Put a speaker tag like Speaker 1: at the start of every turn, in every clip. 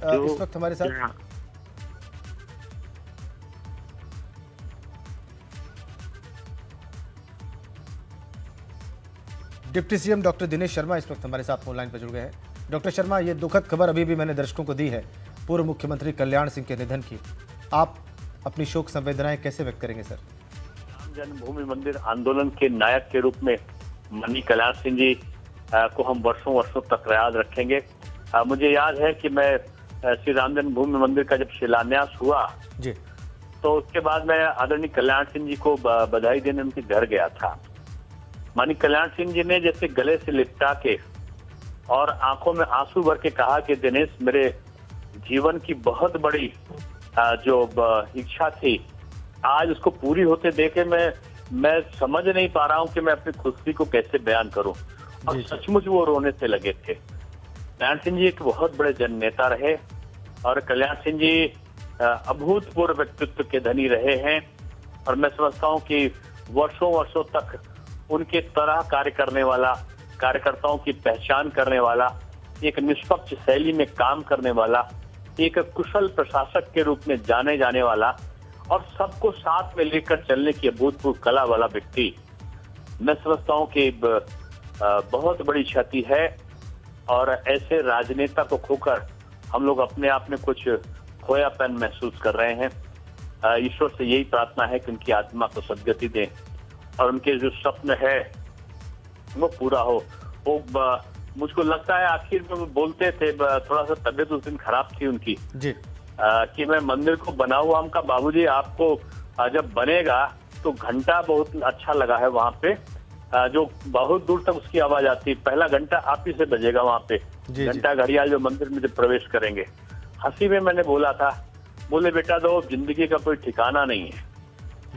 Speaker 1: इस वक्त हमारे साथ। Deputy CM doctor Dinesh Sharma इस वक्त हमारे साथ फोन लाइन पर जुड़ गए हैं। डॉक्टर शर्मा, ये दुखद खबर अभी भी मैंने दर्शकों को दी है पूर्व मुख्यमंत्री कल्याण सिंह के निधन की। आप अपनी शोक संवेदनाएं कैसे व्यक्त करेंगे सर?
Speaker 2: राम जन्मभूमि मंदिर आंदोलन के नायक के रूप में माननीय कल्याण सिंह जी को हम वर्षों वर्षों तक याद रखेंगे। मुझे याद है कि मैं श्री राम जन्मभूमि मंदिर का जब शिलान्यास हुआ
Speaker 1: जी,
Speaker 2: तो उसके बाद मैं आदरणीय कल्याण सिंह जी को बधाई देने उनके घर गया था। माननीय कल्याण सिंह जी ने जैसे गले से लिपटा के और आंखों में आंसू भर के कहा कि दिनेश, मेरे जीवन की बहुत बड़ी जो इच्छा थी, आज उसको पूरी होते देखे मैं समझ नहीं पा रहा हूं कि मैं अपनी खुशी को कैसे बयान करूं। और सचमुच वो रोने से लगे थे। कल्याण सिंह जी एक बहुत बड़े जननेता रहे और कल्याण सिंह जी अभूतपूर्व व्यक्तित्व के धनी रहे हैं। और मैं समझता हूं कि वर्षों वर्षों तक उनके तरह कार्य करने वाला, कार्यकर्ताओं की पहचान करने वाला, एक निष्पक्ष शैली में काम करने वाला, एक कुशल प्रशासक के रूप में जाने जाने वाला और सबको साथ में लेकर चलने की अभूतपूर्व कला वाला व्यक्ति, मैं समझता हूं कि बहुत बड़ी क्षति है। और ऐसे राजनेता को खोकर हम लोग अपने आप में कुछ खोयापन महसूस कर रहे हैं। ईश्वर से यही प्रार्थना है कि उनकी आत्मा को सद्गति दें और उनके जो स्वप्न है वो पूरा हो। वो मुझको लगता है आखिर में वो बोलते थे, थोड़ा सा तबीयत उस दिन खराब थी उनकी
Speaker 1: जी,
Speaker 2: कि मैं मंदिर को बना हुआ, हमका बाबूजी आपको जब बनेगा तो घंटा बहुत अच्छा लगा है वहां पे, जो बहुत दूर तक उसकी आवाज आती है, पहला घंटा आप ही से बजेगा वहां पे, घंटा घड़ियाल जो मंदिर में जब प्रवेश करेंगे। हंसी में मैंने बोला था, बोले बेटा दो जिंदगी का कोई ठिकाना नहीं है,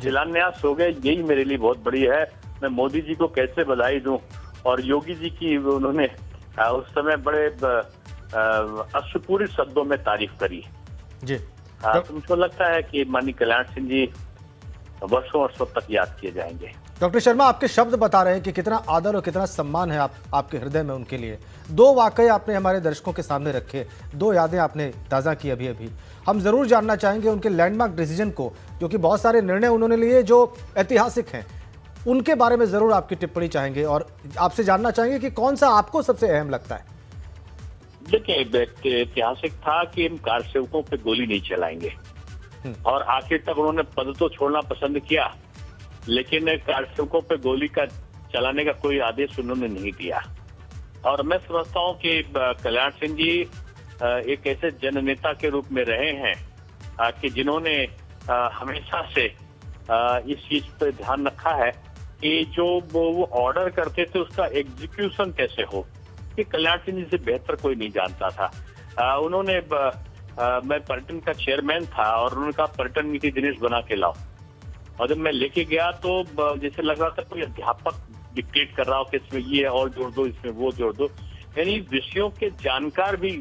Speaker 2: शिलान्यास हो गए, यही मेरे लिए बहुत बड़ी है। मैं मोदी जी को कैसे बधाई दूं और योगी जी की उन्होंने उस समय बड़े अश्रुपूरी शब्दों में तारीफ करी
Speaker 1: जी।
Speaker 2: तो मुझको लगता है कि माननीय कल्याण सिंह जी वर्षों वर्षों तक याद किए जाएंगे।
Speaker 1: डॉक्टर शर्मा, आपके शब्द बता रहे हैं कि कितना आदर और कितना सम्मान है आपके हृदय में उनके लिए। दो वाकये आपने हमारे दर्शकों के सामने रखे, दो यादें आपने ताज़ा की अभी अभी। हम ज़रूर जानना चाहेंगे उनके लैंडमार्क डिसीजन को, क्योंकि बहुत सारे निर्णय उन्होंने लिए जो ऐतिहासिक हैं, उनके बारे में ज़रूर आपकी टिप्पणी चाहेंगे और आपसे जानना चाहेंगे कि कौन सा आपको सबसे अहम लगता है।
Speaker 2: देखिए, ऐतिहासिक था कि हम कार सेवकों पे गोली नहीं चलाएंगे और आखिर तक उन्होंने पद तो छोड़ना पसंद किया, लेकिन कार सेवकों पे गोली का चलाने का कोई आदेश उन्होंने नहीं दिया। और मैं समझता हूँ कि कल्याण सिंह जी एक ऐसे जननेता के रूप में रहे हैं कि जिन्होंने हमेशा से इस चीज पे ध्यान रखा है कि जो वो ऑर्डर करते थे उसका एग्जीक्यूशन कैसे हो, कि कल्याण सिंह जी से बेहतर कोई नहीं जानता था। उन्होंने मैं पर्यटन का चेयरमैन था और उन्होंने कहा पर्यटन नीति दिनेश बना के लाओ, और जब मैं लेके गया तो जैसे लग रहा था कोई अध्यापक डिक्टेट कर रहा हो कि इसमें ये और जोड़ दो, इसमें वो जोड़ दो। यानी विषयों के जानकार भी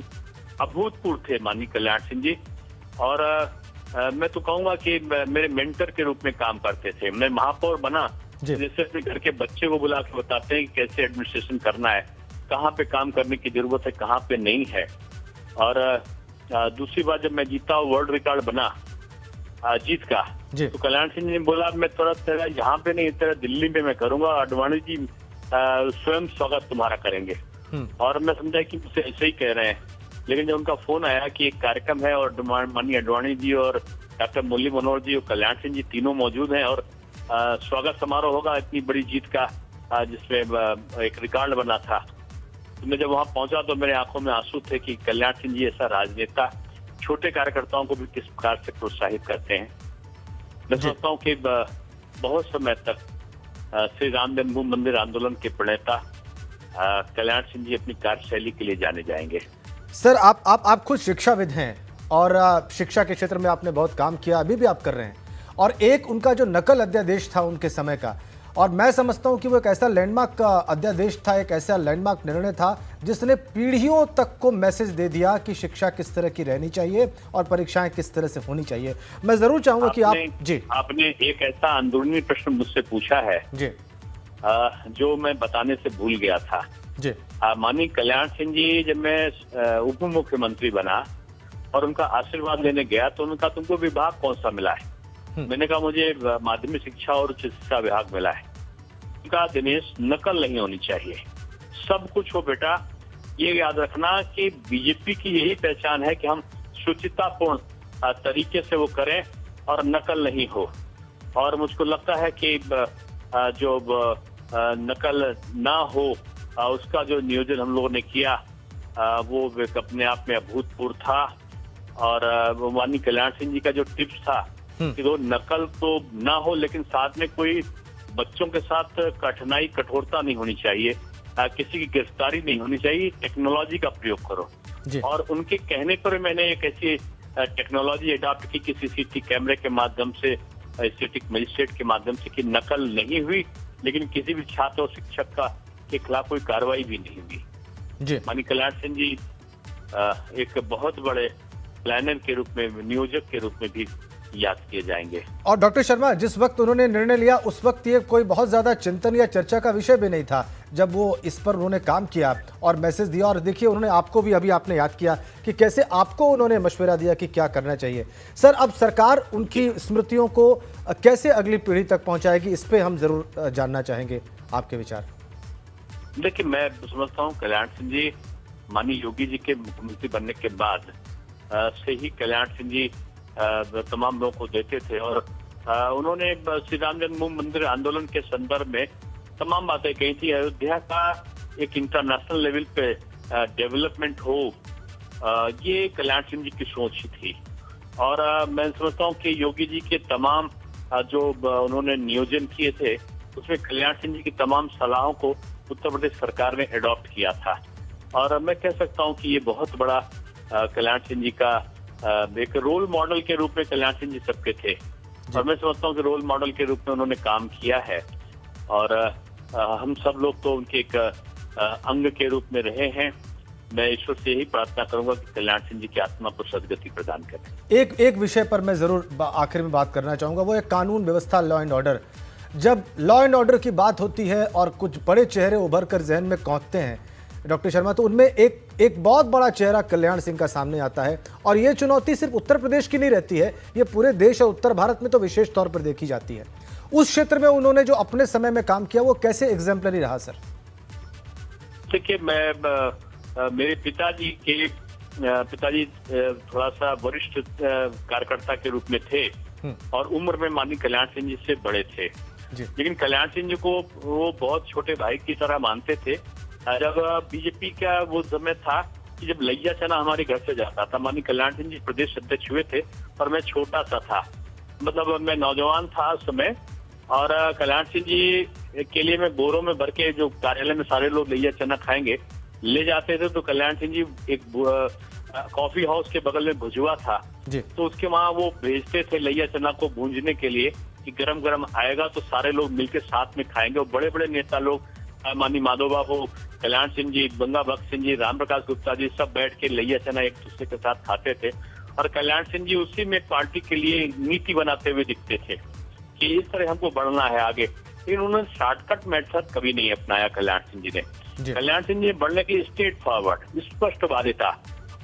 Speaker 2: अभूतपूर्व थे माननीय कल्याण सिंह जी। और मैं तो कहूंगा कि मेरे मेंटर के रूप में काम करते थे। मैं महापौर बना, जैसे अपने घर के बच्चे को बुला के बताते हैं कि कैसे एडमिनिस्ट्रेशन करना है, कहाँ पे काम करने की जरूरत है, कहाँ पे नहीं है। और दूसरी बार जब मैं जीता वर्ल्ड रिकॉर्ड बना जीत का, तो कल्याण सिंह ने बोला मैं थोड़ा तेरा यहाँ पे नहीं, तेरा दिल्ली में मैं करूंगा, अडवाणी जी स्वयं स्वागत तुम्हारा करेंगे। और मैं समझा कि मुझसे ऐसे ही कह रहे हैं, लेकिन जब उनका फोन आया कि एक कार्यक्रम है और माननीय अडवाणी जी और डॉक्टर मुरली मनोहर जी और कल्याण सिंह जी तीनों मौजूद हैं और स्वागत समारोह होगा इतनी बड़ी जीत का, जिसमें एक रिकॉर्ड बना था, तो मैं जब वहां पहुंचा तो मेरे आंखों में आंसू थे कि कल्याण सिंह जी ऐसा राजनेता छोटे कार्यकर्ताओं को भी किस प्रकार से प्रोत्साहित करते हैं। मैं सोचता हूँ कि बहुत समय तक श्री राम जन्मभूमि मंदिर आंदोलन के प्रणेता कल्याण सिंह जी अपनी कार्यशैली के लिए जाने जाएंगे।
Speaker 1: सर, आप खुद शिक्षाविद हैं और शिक्षा के क्षेत्र में आपने बहुत काम किया, अभी भी आप कर रहे हैं, और एक उनका जो नकल अध्यादेश था उनके समय का, और मैं समझता हूं कि वो एक ऐसा लैंडमार्क अध्यादेश था, एक ऐसा लैंडमार्क निर्णय था जिसने पीढ़ियों तक को मैसेज दे दिया कि शिक्षा किस तरह की रहनी चाहिए और परीक्षाएं किस तरह से होनी चाहिए। मैं जरूर चाहूंगा कि
Speaker 2: आपने एक ऐसा अंदरूनी प्रश्न मुझसे पूछा है जी, जो मैं बताने से भूल गया था जी। माननीय कल्याण सिंह जी, जब मैं उप मुख्यमंत्री बना और उनका आशीर्वाद लेने गया तो उन्होंने कहा तुमको विभाग कौन सा मिला है। मैंने कहा मुझे माध्यमिक शिक्षा और उच्च शिक्षा विभाग मिला है। उनका दिनेश नकल नहीं होनी चाहिए, सब कुछ हो बेटा। ये याद रखना कि बीजेपी की यही पहचान है कि हम शुचितापूर्ण तरीके से वो करें और नकल नहीं हो। और मुझको लगता है कि जो नकल ना हो उसका जो नियोजन हम लोगों ने किया वो अपने आप में अभूतपूर्व था। और माननीय कल्याण सिंह जी का जो टिप्स था कि वो नकल तो ना हो लेकिन साथ में कोई बच्चों के साथ कठोरता नहीं होनी चाहिए, किसी की गिरफ्तारी नहीं होनी चाहिए, टेक्नोलॉजी का प्रयोग करो। और उनके कहने पर मैंने एक ऐसी टेक्नोलॉजी अडॉप्ट की कि सीसीटीवी कैमरे के माध्यम से, स्टैटिक मजिस्ट्रेट के माध्यम से, कि नकल नहीं हुई लेकिन किसी भी छात्र और शिक्षक के खिलाफ कोई कार्रवाई भी नहीं हुई। माननीय कल्याण सिंह जी एक बहुत बड़े प्लानर के रूप में, नियोजक के रूप में भी याद किए जाएंगे।
Speaker 1: और डॉक्टर शर्मा, जिस वक्त उन्होंने निर्णय लिया उस वक्त ये कोई बहुत ज्यादा चिंतन या चर्चा का विषय भी नहीं था जब वो इस पर उन्होंने काम किया और मैसेज दिया। और देखिए उन्होंने आपको भी, अभी आपने याद किया कि कैसे आपको उन्होंने मशवरा दिया कि क्या करना चाहिए। सर, अब सरकार उनकी स्मृतियों को कैसे अगली पीढ़ी तक पहुंचाएगी, इस पे हम जरूर जानना चाहेंगे आपके विचार।
Speaker 2: देखिए, मैं समझता हूँ कल्याण सिंह जी माननीय योगी जी के मुख्यमंत्री बनने के बाद से ही कल्याण सिंह जी तमाम लोगों को देते थे। और उन्होंने श्री राम जन्मभूमि मंदिर आंदोलन के संदर्भ में तमाम बातें कही थी। अयोध्या का एक इंटरनेशनल लेवल पे डेवलपमेंट हो, ये कल्याण सिंह जी की सोच ही थी। और मैं समझता हूँ कि योगी जी के तमाम जो उन्होंने नियोजन किए थे उसमें कल्याण सिंह जी की तमाम सलाहों को उत्तर प्रदेश सरकार ने अडॉप्ट किया था। और मैं कह सकता हूँ कि ये बहुत बड़ा कल्याण सिंह जी का एक रोल मॉडल के रूप में कल्याण सिंह जी सबके थे। और मैं समझता हूँ कि रोल मॉडल के रूप में उन्होंने काम किया है और हम सब लोग तो उनके एक अंग के रूप में रहे हैं। मैं ईश्वर से यही प्रार्थना करूंगा कि कल्याण सिंह जी की आत्मा को सदगति प्रदान करें।
Speaker 1: एक विषय पर मैं जरूर आखिर में बात करना चाहूंगा, वो एक कानून व्यवस्था, लॉ एंड ऑर्डर। जब लॉ एंड ऑर्डर की बात होती है और कुछ बड़े चेहरे उभर कर जहन में कौंधते हैं डॉक्टर शर्मा, तो उनमें एक बहुत बड़ा चेहरा कल्याण सिंह का सामने आता है। और ये चुनौती सिर्फ उत्तर प्रदेश की नहीं रहती है, ये पूरे देश और उत्तर भारत में तो विशेष तौर पर देखी जाती है। उस क्षेत्र में उन्होंने जो अपने समय में काम किया वो कैसे एग्जाम्पलरी रहा सर?
Speaker 2: देखिए, मैं मेरे पिताजी थोड़ा सा वरिष्ठ कार्यकर्ता के रूप में थे और उम्र में माननीय कल्याण सिंह जी से बड़े थे। लेकिन कल्याण सिंह जी को वो बहुत छोटे भाई की तरह मानते थे। जब बीजेपी का वो समय था कि जब लैया चना हमारे घर से जाता था, माननीय कल्याण सिंह जी प्रदेश अध्यक्ष हुए थे और मैं छोटा सा था, मतलब मैं नौजवान था उस समय। और कल्याण सिंह जी के लिए मैं बोरों में भर के, जो कार्यालय में सारे लोग लैया चना खाएंगे, ले जाते थे। तो कल्याण सिंह जी एक कॉफी हाउस के बगल में भुजुआ था, तो उसके वहाँ वो भेजते थे लैया चना को भूंजने के लिए कि गरम गरम आएगा तो सारे लोग मिलकर साथ में खाएंगे। और बड़े बड़े नेता लोग, माननीय माधव बाबू, कल्याण सिंह जी, गंगा भक्त सिंह जी, राम प्रकाश गुप्ता जी, सब बैठ के लैया चना एक दूसरे के साथ खाते थे। और कल्याण सिंह जी उसी में पार्टी के लिए नीति बनाते हुए दिखते थे कि इस तरह हमको बढ़ना है आगे। लेकिन उन्होंने शॉर्टकट मेथड कभी नहीं अपनाया कल्याण सिंह जी ने। कल्याण सिंह जी बढ़ने की स्ट्रेट फॉरवर्ड, स्पष्टवादी था।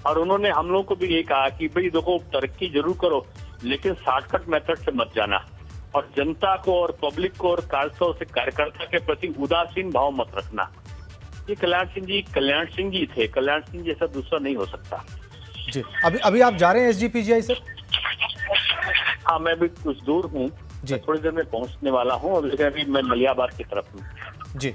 Speaker 2: और उन्होंने हम लोगों को भी यही कहा कि भाई देखो, तरक्की जरूर करो लेकिन शॉर्टकट मेथड से मत जाना, और जनता को और पब्लिक को और कार्यकर्ता के प्रति उदासीन भाव मत रखना। ये कल्याण सिंह जी थे। कल्याण सिंह जैसा दूसरा नहीं हो सकता।
Speaker 1: जी, अभी आप जा रहे हैं एसजीपीजीआई सर?
Speaker 2: हाँ, मैं भी कुछ दूर हूँ, थोड़ी देर में पहुंचने वाला हूँ, और लेकिन अभी मैं मलियाबाद की तरफ हूँ।
Speaker 1: जी,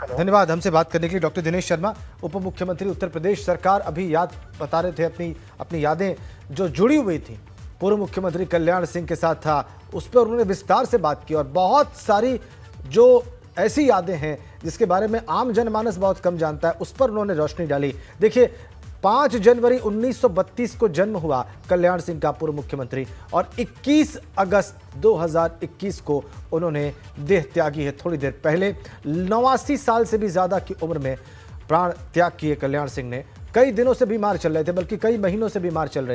Speaker 1: धन्यवाद हमसे बात करने के लिए डॉक्टर दिनेश शर्मा, उप मुख्यमंत्री उत्तर प्रदेश सरकार। अभी याद बता रहे थे, अपनी यादें जो जुड़ी हुई थी पूर्व मुख्यमंत्री कल्याण सिंह के साथ था, उस पर उन्होंने विस्तार से बात की। और बहुत सारी जो ऐसी यादें हैं जिसके बारे में आम जनमानस बहुत कम जानता है, उस पर उन्होंने रोशनी डाली। देखिए, 5 जनवरी 1932 को जन्म हुआ कल्याण सिंह का, पूर्व मुख्यमंत्री, और 21 अगस्त 2021 को उन्होंने देह त्यागी है। थोड़ी देर पहले 89 साल से भी ज़्यादा की उम्र में प्राण त्याग किए कल्याण सिंह ने। कई दिनों से बीमार चल रहे थे, बल्कि कई महीनों से बीमार चल रहे थे।